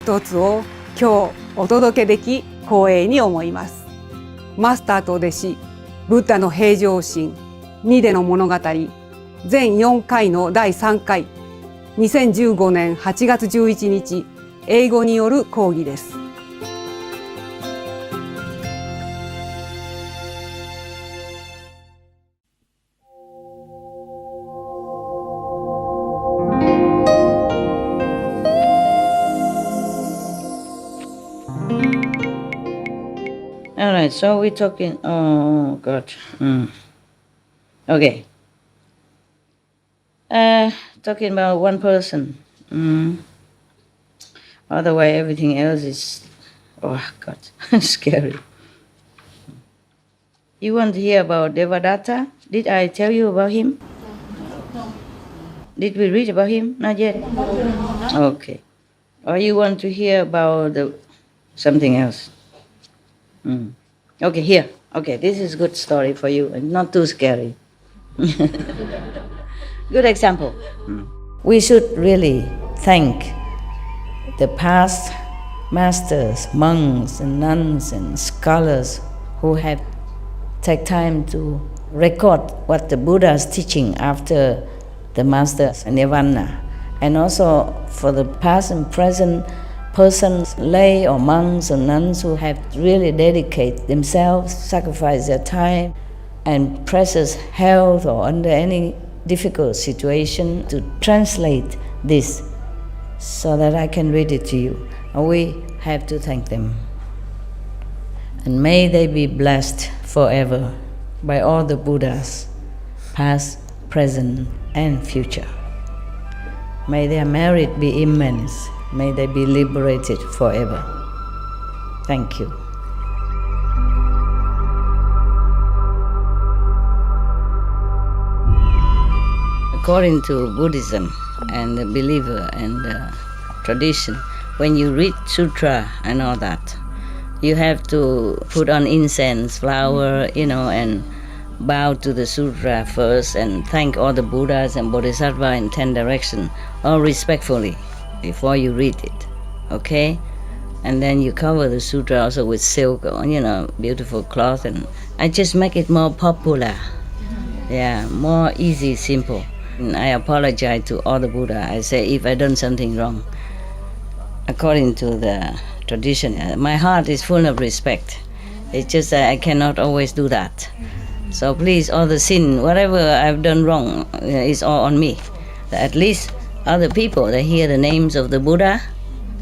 一つを今日お届けでき光栄に思います。マスターと弟子、ブッダの平常心、ニデの物語、全4回の第3回、2015年8月11日、英語による講義です。All right, so we're talking. Oh God. Okay. Talking about one person. Otherwise, everything else is, oh God, scary. You want to hear about Devadatta? Did I tell you about him? Did we read about him? Not yet. Okay. Or you want to hear about something else? Okay, here. Okay, this is a good story for you and not too scary. Good example. We should really thank the past masters, monks and nuns and scholars who have taken time to record what the Buddha is teaching after the master's nirvana. And also for the past and present persons, lay or monks or nuns who have really dedicated themselves, sacrificed their time and precious health or under any difficult situation to translate this so that I can read it to you. And we have to thank them. And may they be blessed forever by all the Buddhas, past, present, and future. May their merit be immense. May they be liberated forever. Thank you. According to Buddhism and the believer and the tradition, when you read sutra and all that, you have to put on incense, flower, and bow to the sutra first and thank all the Buddhas and Bodhisattvas in 10 directions, all respectfully, before you read it, okay? And then you cover the sutra also with silk or, beautiful cloth, and I just make it more popular. Yeah, more easy, simple. And I apologize to all the Buddha. I say if I done something wrong, according to the tradition, my heart is full of respect. It's just that I cannot always do that. So please, all the sin, whatever I've done wrong, is all on me. At least other people, they hear the names of the Buddha,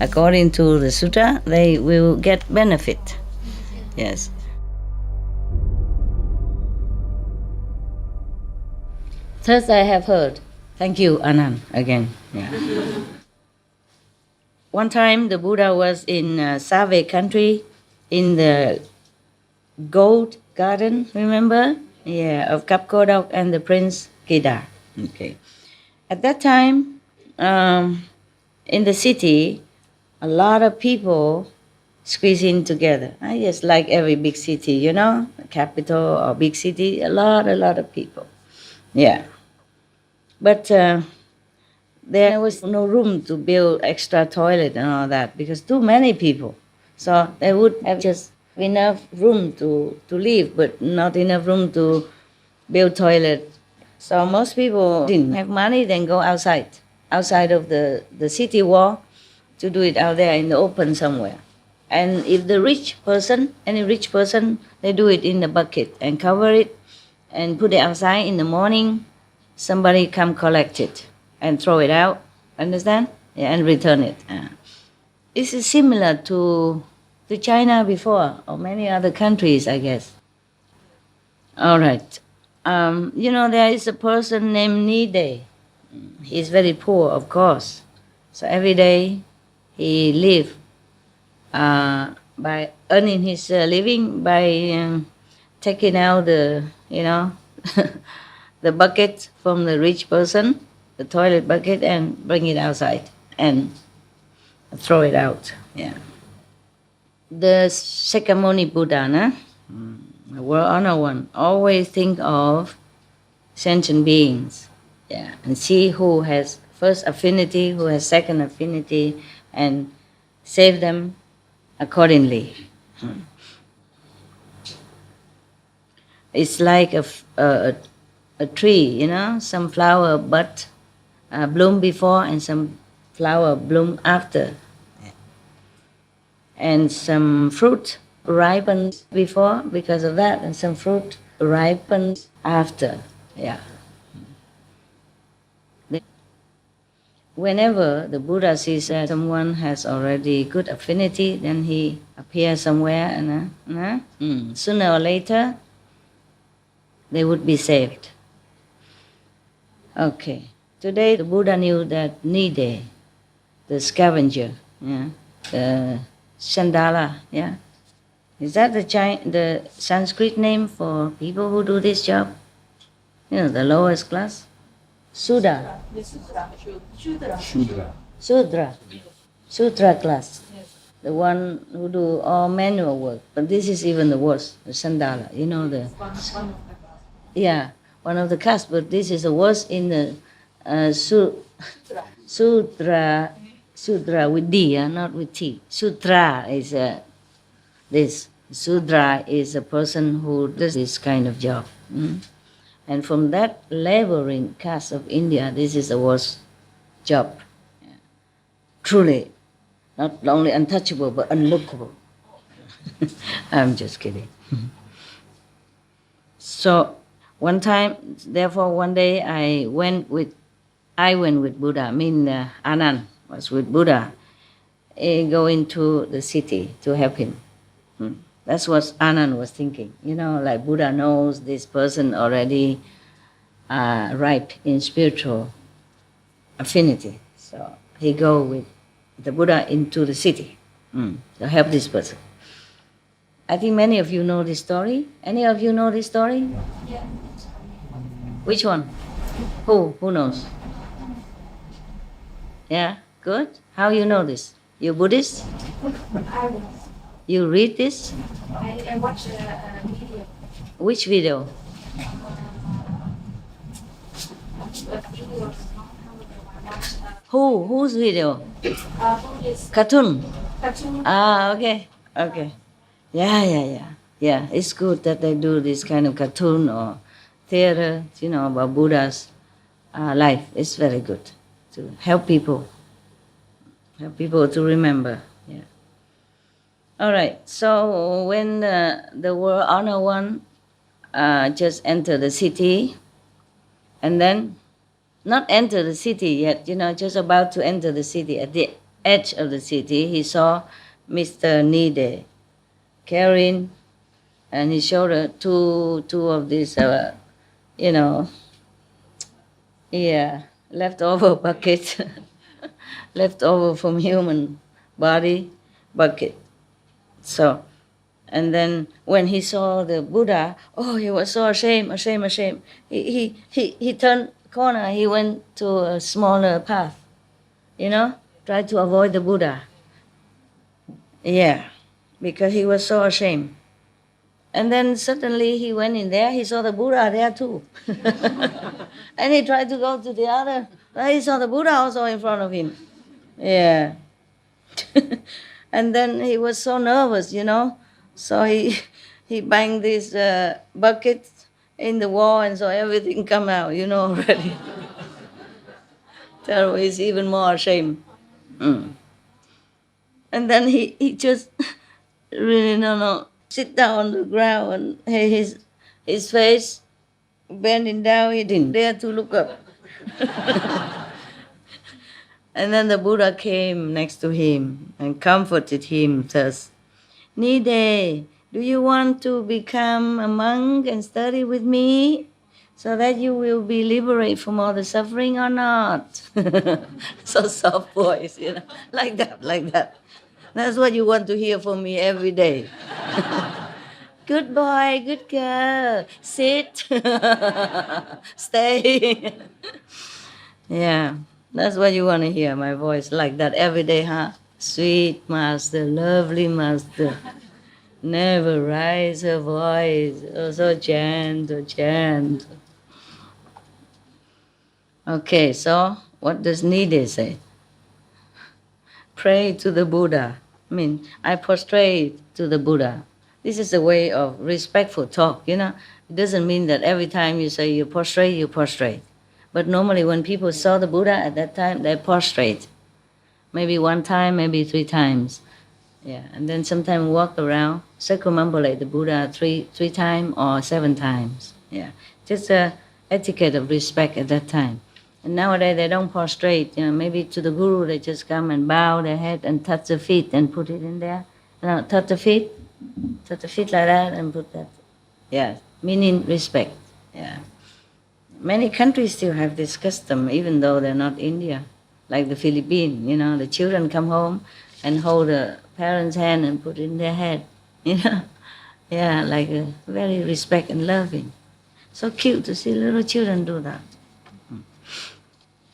according to the sutta, they will get benefit. Yes. Thus I have heard. Thank you, Anand, again. Yeah. One time the Buddha was in Save country, in the gold garden, remember? Yeah, of Kapkodok and the Prince Kedar. Okay. At that time, in the city, a lot of people squeeze in together. Just like every big city, capital or big city, a lot of people. Yeah. But there was no room to build extra toilet and all that because too many people. So they would have just enough room to live, but not enough room to build toilet. So most people didn't have money, then go outside of the city wall to do it out there in the open somewhere. And if the any rich person, they do it in the bucket and cover it and put it outside in the morning. Somebody come collect it and throw it out, understand? Yeah, and return it. This is similar to China before, or many other countries, I guess. All right. There is a person named Nide. He's very poor, of course. So every day he lives by earning his living by taking out the bucket from the rich person, the toilet bucket, and bring it outside and throw it out. Yeah. The Shakyamuni Buddha, the world honored one, always think of sentient beings, and see who has first affinity, who has second affinity, and save them accordingly. It's like a tree, some flower bud bloom before and some flower bloom after. And some fruit ripens before because of that, and some fruit ripens after. Yeah. Whenever the Buddha sees that someone has already good affinity, then he appears somewhere and sooner or later they would be saved. Okay. Today the Buddha knew that Nide, the scavenger, the Chandala, is that the Sanskrit name for people who do this job? The lowest class? Sudra. Sudra class. The one who do all manual work. But this is even the worst, the Chandala. One of the castes, but this is the worst in the Sudra with D, not with T. Sudra is this. Sudra is a person who does this kind of job. And from that laboring caste of India, this is the worst job. Truly, not only untouchable, but unlookable. I'm just kidding. So, one day I went with Buddha, Anand was with Buddha, going to the city to help him. That's what Anand was thinking. Like Buddha knows this person already ripe in spiritual affinity. So he go with the Buddha into the city to help this person. I think many of you know this story. Any of you know this story? Yeah. Which one? Who knows? Yeah, good. How you know this? You Buddhist? I was. You read this? I watched a video. Which video? Whose video? Buddhist Cartoon? cartoon. Okay. Yeah. It's good that they do this kind of cartoon or theater, about Buddha's life. It's very good to help people to remember. Yeah. All right. So when the World Honor One just entered the city, and then not enter the city yet, just about to enter the city, at the edge of the city, he saw Mr. Nide carrying on his shoulder two of these, leftover bucket, leftover from human body bucket. So, and then when he saw the Buddha, he was so ashamed. He turned corner. He went to a smaller path, tried to avoid the Buddha. Yeah, because he was so ashamed. And then suddenly he went in there. He saw the Buddha there too, and he tried to go to the other. He saw the Buddha also in front of him. Yeah. And then he was so nervous, so he banged this bucket in the wall, and so everything come out, already. So he's even more ashamed. And then he just really sit down on the ground, and his face bending down. He didn't dare to look up. And then the Buddha came next to him and comforted him thus. Nide, do you want to become a monk and study with me so that you will be liberated from all the suffering or not? So soft voice, like that. That's what you want to hear from me every day. Good boy, good girl, sit, stay. Yeah. That's what you want to hear, my voice like that every day, huh? Sweet master, lovely master. Never raise her voice. Oh, so gentle. Okay, so what does Nide say? pray to the Buddha. I mean, I prostrate to the Buddha. This is a way of respectful talk, you know. It doesn't mean that every time you say you prostrate, you prostrate. But normally when people saw the Buddha at that time, they prostrate. Maybe one time, maybe 3 times. Yeah, and then sometimes walk around, circumambulate the Buddha three times or 7 times. Yeah, just a etiquette of respect at that time. And nowadays they don't prostrate. You know, maybe to the Guru they just come and bow their head and touch the feet and put it in there. Now touch the feet like that and put that. Yeah, meaning respect. Yeah, many countries still have this custom, even though they're not India, like the Philippines. You know, the children come home and hold the parents' hand and put it in their head. You know, yeah, like a very respect and loving. So cute to see little children do that.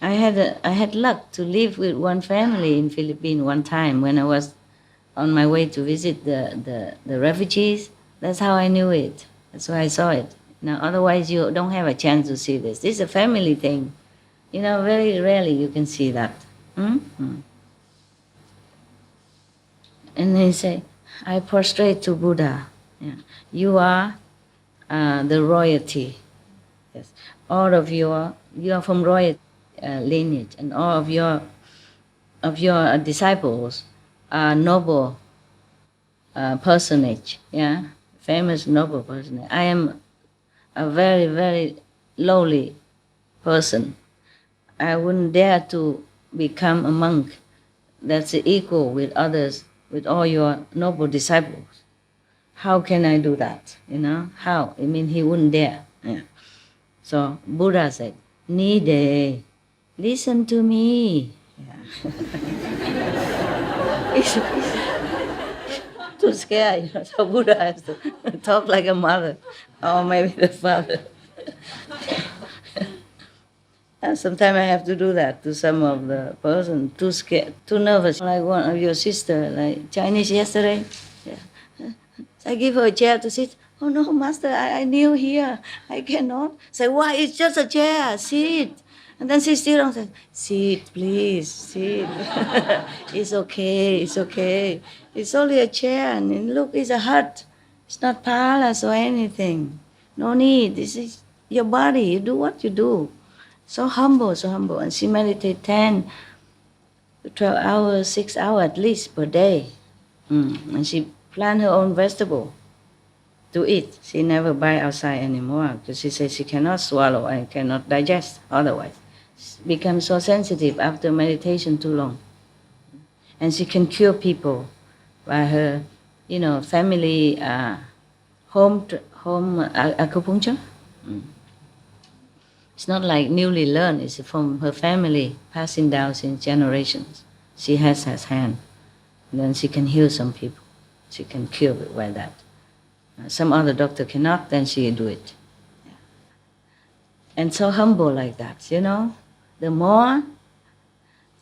I had luck to live with one family in Philippines one time when I was on my way to visit the refugees. That's how I knew it. That's why I saw it. Now, otherwise you don't have a chance to see this. This is a family thing. You know, very rarely you can see that. Mm-hmm. And they say, I prostrate to Buddha. Yeah. You are the royalty. Yes. All of you are from royal lineage, and all of your disciples are noble personage. Yeah, famous noble personage. I am a very, very lowly person. I wouldn't dare to become a monk that's equal with others, with all your noble disciples. How can I do that? You know, how? I mean, he wouldn't dare. Yeah. So Buddha said, Nide, listen to me. Yeah. It's too scared, you know, so Buddha has to talk like a mother, or maybe the father. And sometimes I have to do that to some of the person, too scared, too nervous. Like one of your sister, like Chinese yesterday. Yeah. I give her a chair to sit. Oh no, master, I kneel here. I cannot. Say, why? It's just a chair. Sit. And then she still don't say, sit, please, sit. It's okay, it's okay. It's only a chair, and look, it's a hut. It's not palace or anything. No need. This is your body. You do what you do. So humble, so humble. And she meditates 10 to 12 hours, 6 hours at least per day. And she plant her own vegetable to eat. She never buy outside anymore because she says she cannot swallow and cannot digest otherwise. She becomes so sensitive after meditation too long. And she can cure people by her, you know, family home acupuncture. It's not like newly learned, it's from her family, passing down since generations. She has hand. And then she can heal some people. She can cure it by that. Some other doctor cannot, then she do it. Yeah. And so humble like that, you know. The more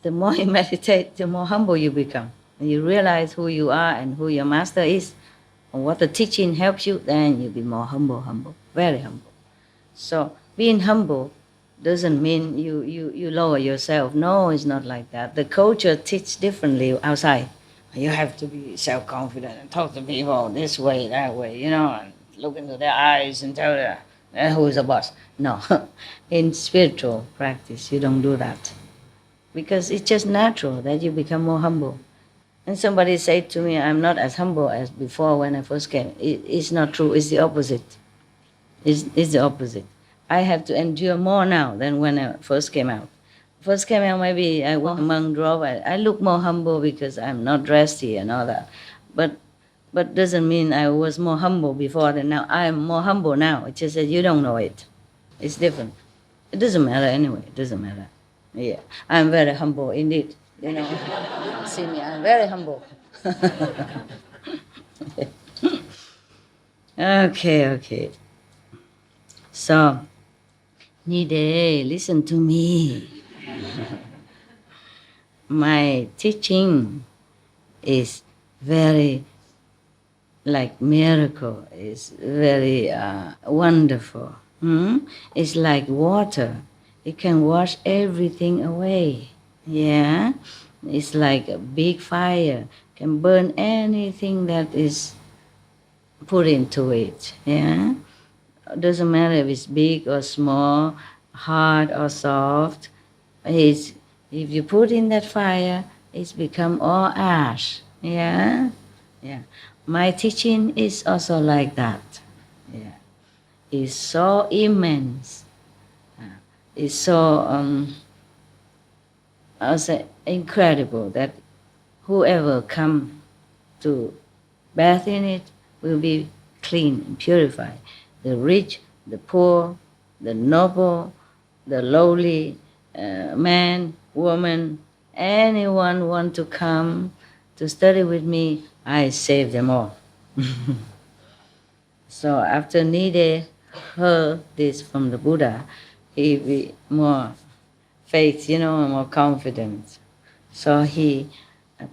you meditate, the more humble you become. And you realize who you are and who your master is, and what the teaching helps you, then you be more humble, very humble. So being humble doesn't mean you lower yourself. No, it's not like that. The culture teaches differently outside. You have to be self-confident and talk to people this way, that way, you know, and look into their eyes and tell them who is the boss. No, in spiritual practice, you don't do that. Because it's just natural that you become more humble. And somebody said to me, I'm not as humble as before when I first came. It's not true, it's the opposite. It's the opposite. I have to endure more now than when I first came out. First came out, maybe I walk among drove. I look more humble because I'm not dressed here and all that. But doesn't mean I was more humble before than now. I'm more humble now. It's just that you don't know it. It's different. It doesn't matter anyway. It doesn't matter. Yeah, I'm very humble indeed. You know, see me, I'm very humble. Okay. So, Nide, listen to me. My teaching is very like miracle. It's very wonderful. It's like water. It can wash everything away. Yeah, It's like a big fire, can burn anything that is put into it. Yeah, it doesn't matter if it's big or small, hard or soft. If you put in that fire, it's become all ash. Yeah, yeah. My teaching is also like that. Yeah, it's so immense. It's so also incredible that whoever come to bath in it will be clean and purified. The rich, the poor, the noble, the lowly, man, woman, anyone want to come to study with me, I save them all. So after Nide heard this from the Buddha, he be more faith, more confidence. So he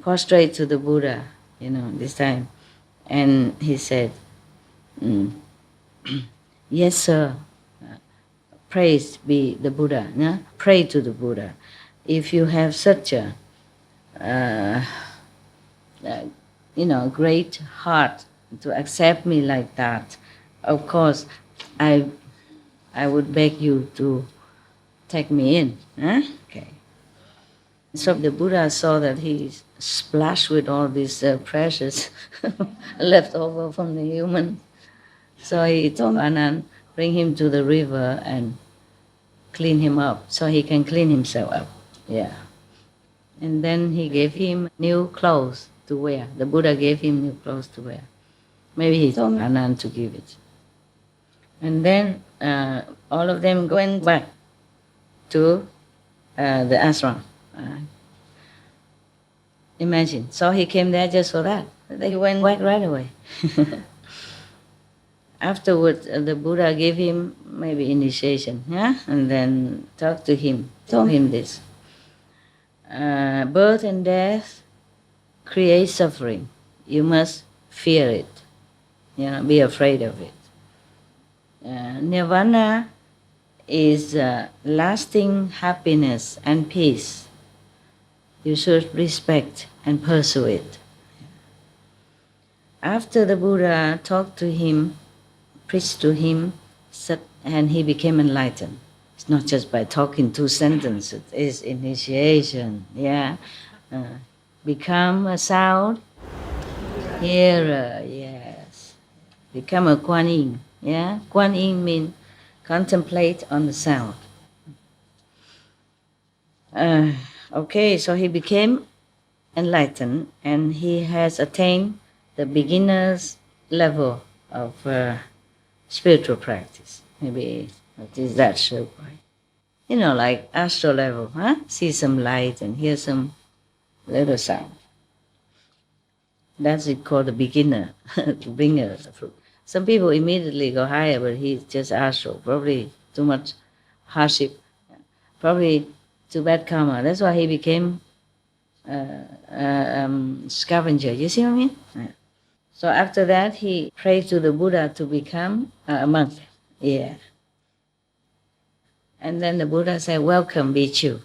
prostrate to the Buddha, this time, and he said, yes, sir. Praise be the Buddha. Yeah? Pray to the Buddha. If you have such a, great heart to accept me like that, of course, I would beg you to take me in. Huh? Okay. So the Buddha saw that he splashed with all these precious left over from the human. So he told Anand, bring him to the river and clean him up so he can clean himself up. Yeah. And then he gave him new clothes to wear. The Buddha gave him new clothes to wear. Maybe he told Anand to give it. And then all of them went back to the ashram. Imagine. So he came there just for that. They went back right away. Afterwards, the Buddha gave him maybe initiation, yeah, and then talked to him, told him this: birth and death create suffering. You must fear it, be afraid of it. Nirvana is lasting happiness and peace. You should respect and pursue it. After the Buddha talked to him, preached to him, and he became enlightened. It's not just by talking 2 sentences, it's initiation, yeah. Become a sound hearer, yes. Become a Kuan Yin, yeah. Kuan Yin means contemplate on the sound. Okay, so he became enlightened and he has attained the beginner's level of spiritual practice. Maybe what is that so? Like astral level, huh? See some light and hear some little sound. That's it called the beginner, the bringer. Some people immediately go higher, but he's just astral. Probably too much hardship, probably too bad karma. That's why he became scavenger. You see what I mean? Yeah. So after that, he prayed to the Buddha to become a monk. Yeah. And then the Buddha said, welcome, Bhikkhu.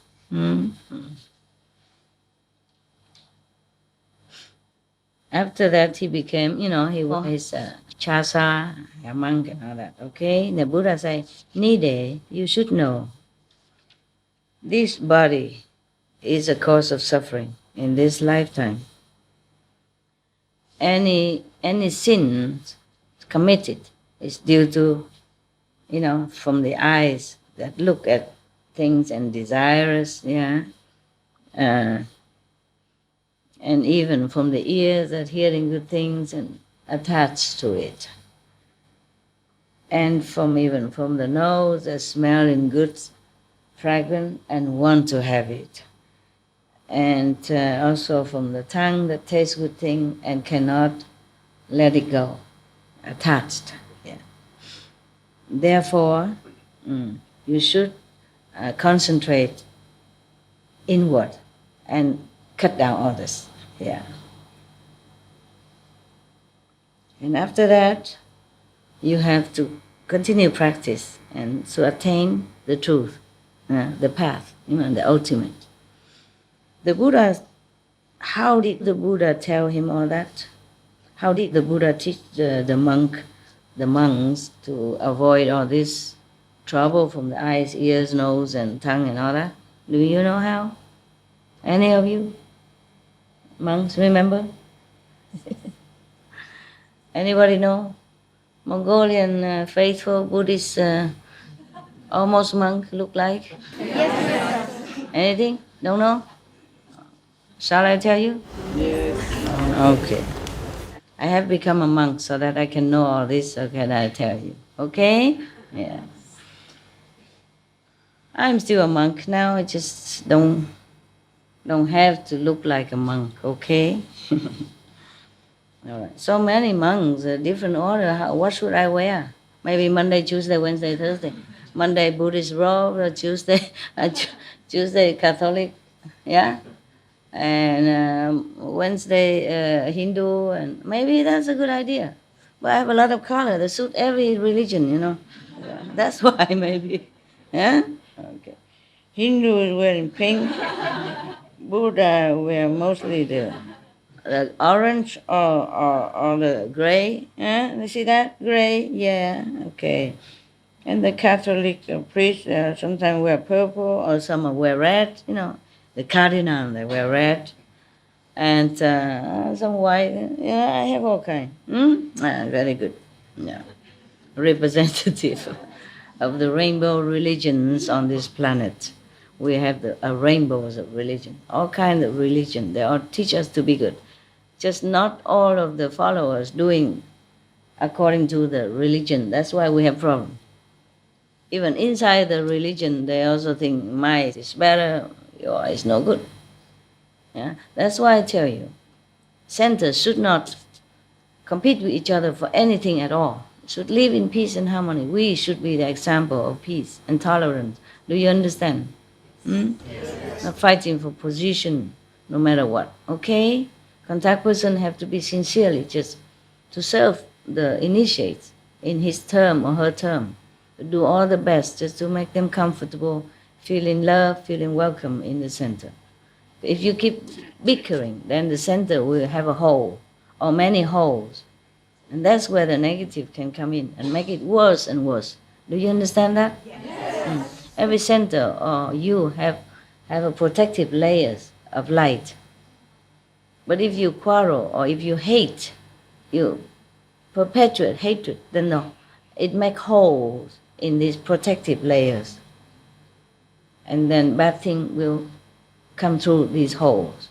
After that, he became, he was his chasa, a monk and all that. Okay? The Buddha said, Nide, you should know, this body is a cause of suffering in this lifetime. Any sin committed is due to, from the eyes that look at things and desires, yeah, and even from the ears that hearing good things and attached to it, and even from the nose that smelling good, fragrant, and want to have it. And also from the tongue that tastes good thing and cannot let it go, attached. Yeah. Therefore, you should concentrate inward and cut down others. Yeah. And after that, you have to continue practice and to attain the truth, the path, the ultimate. The Buddha how did the Buddha tell him all that? How did the Buddha teach the monks to avoid all this trouble from the eyes, ears, nose, and tongue and all that? Do you know how? Any of you? Monks, remember? Anybody know? Mongolian faithful Buddhist almost monk look like? Yes. Anything? Don't know? Shall I tell you? Yes. Okay. I have become a monk so that I can know all this, so can I tell you? Okay? Yeah. I'm still a monk now, I just don't have to look like a monk, okay? All right. So many monks, different order. What should I wear? Maybe Monday, Tuesday, Wednesday, Thursday. Monday Buddhist robe, Tuesday Tuesday Catholic, yeah, and Wednesday Hindu, and maybe that's a good idea. But I have a lot of color that suit every religion, you know. That's why maybe, yeah. Okay. Hindu is wearing pink. Buddha wear mostly the orange or the gray. You see that? Gray, yeah, okay. And the Catholic priests sometimes wear purple or some wear red, you know. The cardinal, they wear red. And some white. Yeah, I have all kinds. Very good. Yeah. Representative of the rainbow religions on this planet. We have rainbows of religion, all kinds of religion. They all teach us to be good. Just not all of the followers doing according to the religion. That's why we have problems. Even inside the religion, they also think mine is better, yours is no good. Yeah? That's why I tell you, centers should not compete with each other for anything at all. Should live in peace and harmony. We should be the example of peace and tolerance. Do you understand? Yes. Not fighting for position, no matter what. Okay? Contact person have to be sincerely just to serve the initiates in his term or her term. Do all the best just to make them comfortable, feeling love, feeling welcome in the center. If you keep bickering, then the center will have a hole or many holes. And that's where the negative can come in and make it worse and worse. Do you understand that? Yes. Every center or you have a protective layers of light. But if you quarrel or if you hate, you perpetuate hatred, then no, it makes holes in these protective layers. And then bad thing will come through these holes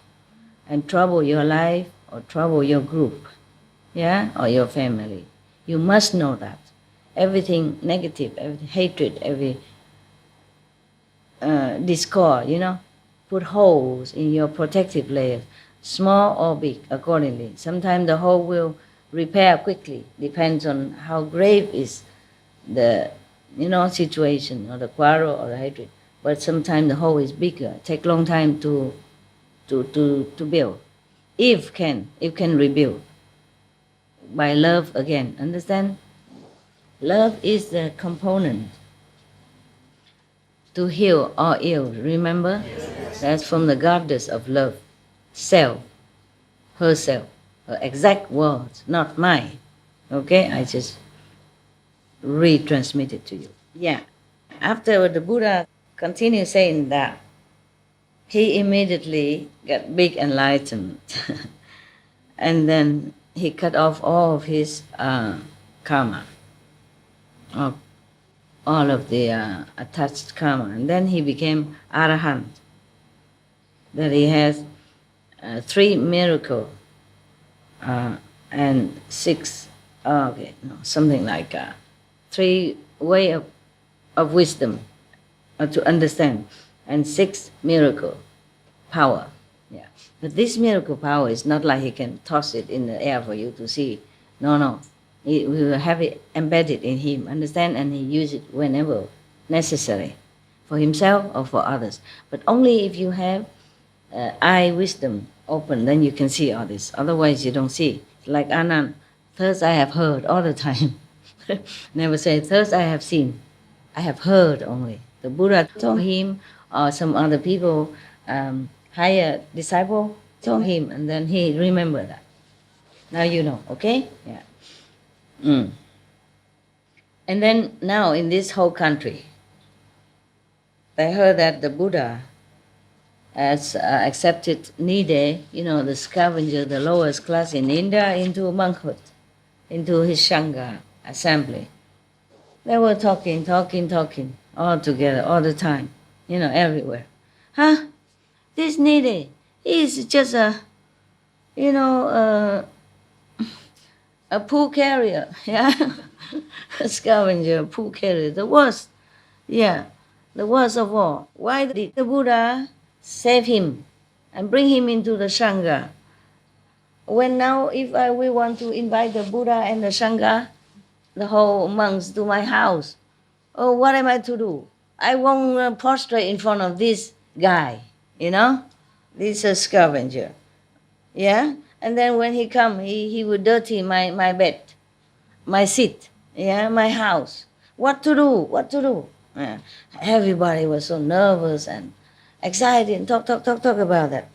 and trouble your life or trouble your group, yeah, or your family. You must know that. Everything negative, every hatred, every discord, you know, put holes in your protective layers, small or big, accordingly. Sometimes the hole will repair quickly, depends on how grave is the, you know, situation or the quarrel or the hatred. But sometimes the hole is bigger, take long time to build. If can rebuild by love again. Understand? Love is the component to heal all ills. Remember? That's from the goddess of love, self, herself, her exact words, not mine. Okay? I just retransmit it to you. Yeah. After the Buddha continued saying that, he immediately got big enlightened. And then he cut off all of his karma, all of the attached karma. And then he became Arahant. That he has 3 miracles and 6, something like 3 way of wisdom to understand, and 6 miracle power. Yeah. But this miracle power is not like he can toss it in the air for you to see. No. We will have it embedded in him, understand, and he use it whenever necessary, for himself or for others. But only if you have eye wisdom open, then you can see all this. Otherwise you don't see. Like Anand, first I have heard all the time. Never say, first I have seen. I have heard only. The Buddha told him or some other people, higher disciple, told him, and then he remembered that. Now you know, okay? Yeah. And then now in this whole country, I heard that the Buddha has accepted needy, the scavenger, the lowest class in India, into monkhood, into his Sangha assembly. They were talking all together, all the time, everywhere. This needy, he's just a pool carrier, yeah, a scavenger, pool carrier, the worst, the worst of all. Why did the Buddha save him and bring him into the Sangha? When now, if we want to invite the Buddha and the Sangha, the whole monks to my house, what am I to do? I won't prostrate in front of this guy, this is a scavenger, yeah. And then when he come, he would dirty my bed, my seat, my house. What to do? Yeah. Everybody was so nervous and excited and talk about that.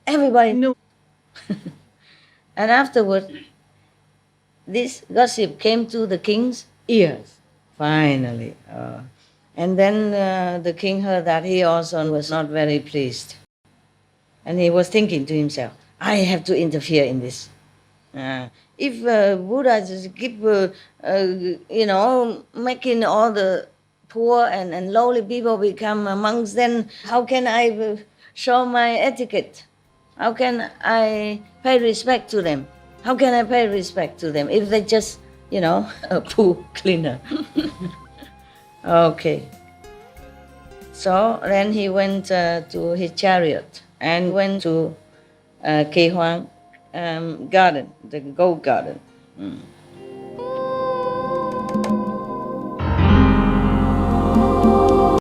Everybody knew. And afterward, this gossip came to the king's ears, finally. And then the king heard that. He also was not very pleased. And he was thinking to himself, I have to interfere in this. If Buddha just keep, making all the poor and lowly people become monks, then how can I show my etiquette? How can I pay respect to them? How can I pay respect to them if they just, a pool cleaner? Okay. So then he went to his chariot and went to Ke Huang garden, the gold garden.